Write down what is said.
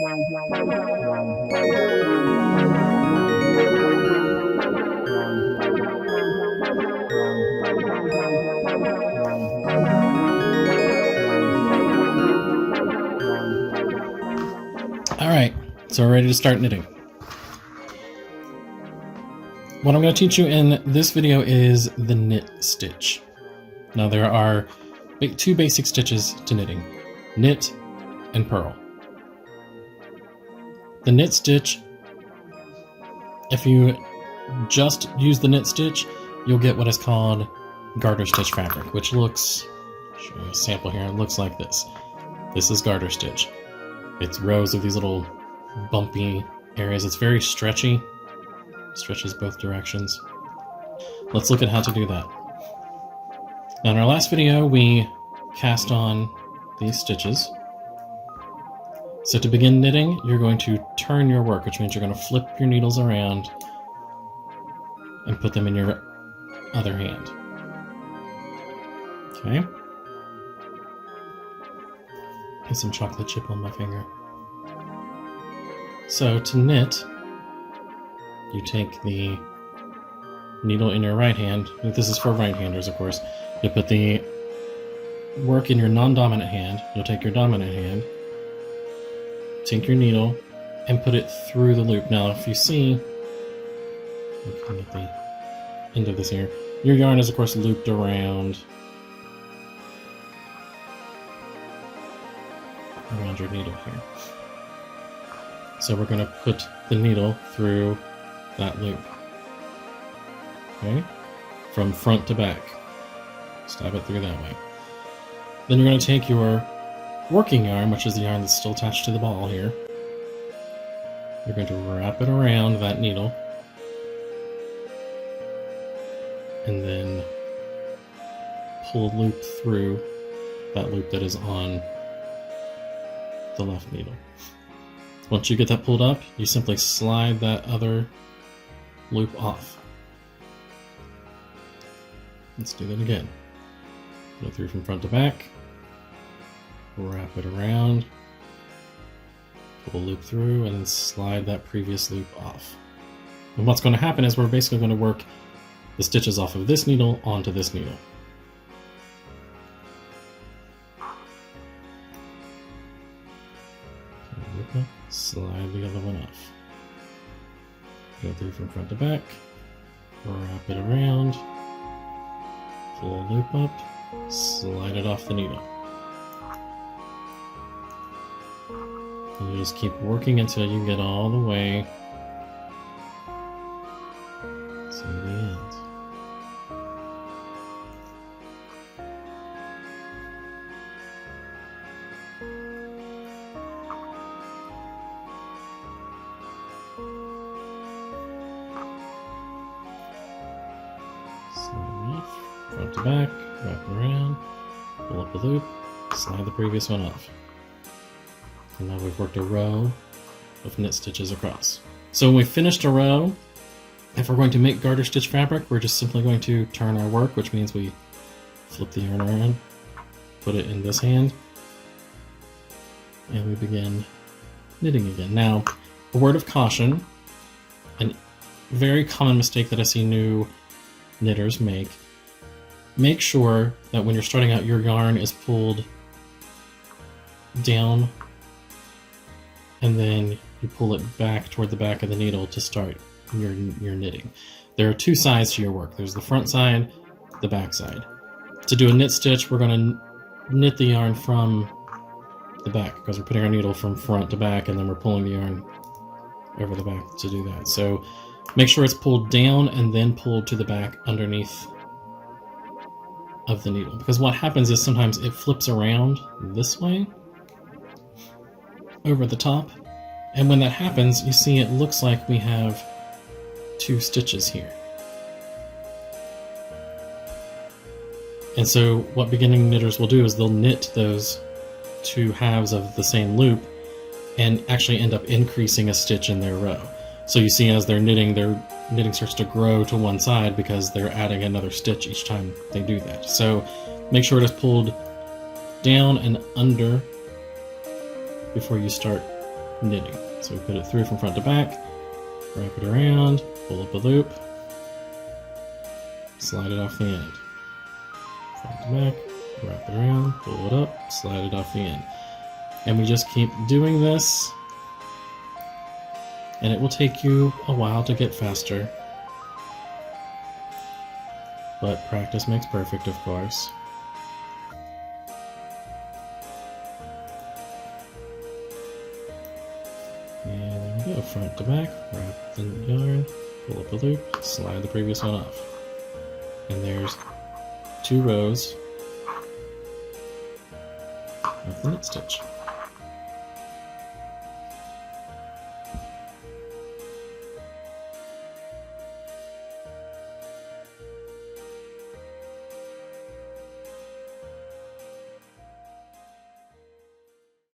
Alright, so we're ready to start knitting. What I'm going to teach you in this video is the knit stitch. Now there are two basic stitches to knitting, knit and purl. The knit stitch, if you just use the knit stitch, you'll get what is called garter stitch fabric, which looks, I'll show you a sample here, it looks like this. This is garter stitch. It's rows of these little bumpy areas. It's very stretchy, stretches both directions. Let's look at how to do that. Now in our last video, we cast on these stitches. So to begin knitting, you're going to turn your work, which means you're going to flip your needles around and put them in your other hand. Okay. Get some chocolate chip on my finger. So to knit, you take the needle in your right hand. This is for right-handers, of course. You put the work in your non-dominant hand. You'll take your dominant hand, take your needle, and put it through the loop. Now, if you see, looking at the end of this here, your yarn is, of course, looped around your needle here. So we're going to put the needle through that loop. Okay? From front to back. Stab it through that way. Then you're going to take your working yarn, which is the yarn that's still attached to the ball here. You're going to wrap it around that needle. And then pull a loop through that loop that is on the left needle. Once you get that pulled up, you simply slide that other loop off. Let's do that again. Go through from front to back, wrap it around, pull a loop through, and then slide that previous loop off. And what's going to happen is we're basically going to work the stitches off of this needle onto this needle. Slide the other one off. Go through from front to back, wrap it around, pull a loop up, slide it off the needle. And you just keep working until you get all the way to the end. Front to back, wrap around, pull up the loop, slide the previous one off. And now we've worked a row of knit stitches across. So when we've finished a row, if we're going to make garter stitch fabric, we're just simply going to turn our work, which means we flip the yarn around, put it in this hand, and we begin knitting again. Now, a word of caution, a very common mistake that I see new knitters make sure that when you're starting out, your yarn is pulled down and then you pull it back toward the back of the needle to start your knitting. There are two sides to your work. There's the front side, the back side. To do a knit stitch, we're going to knit the yarn from the back because we're putting our needle from front to back and then we're pulling the yarn over the back to do that. So make sure it's pulled down and then pulled to the back underneath of the needle, because what happens is sometimes it flips around this way over the top, and when that happens, you see it looks like we have two stitches here. And so what beginning knitters will do is they'll knit those two halves of the same loop and actually end up increasing a stitch in their row. So you see as their knitting starts to grow to one side because they're adding another stitch each time they do that. So make sure it is pulled down and under before you start knitting. So we put it through from front to back, wrap it around, pull up a loop, slide it off the end. Front to back, wrap it around, pull it up, slide it off the end. And we just keep doing this, and it will take you a while to get faster. But practice makes perfect, of course. And there we go, front to back, wrap the yarn, pull up a loop, slide the previous one off. And there's 2 rows of the knit stitch.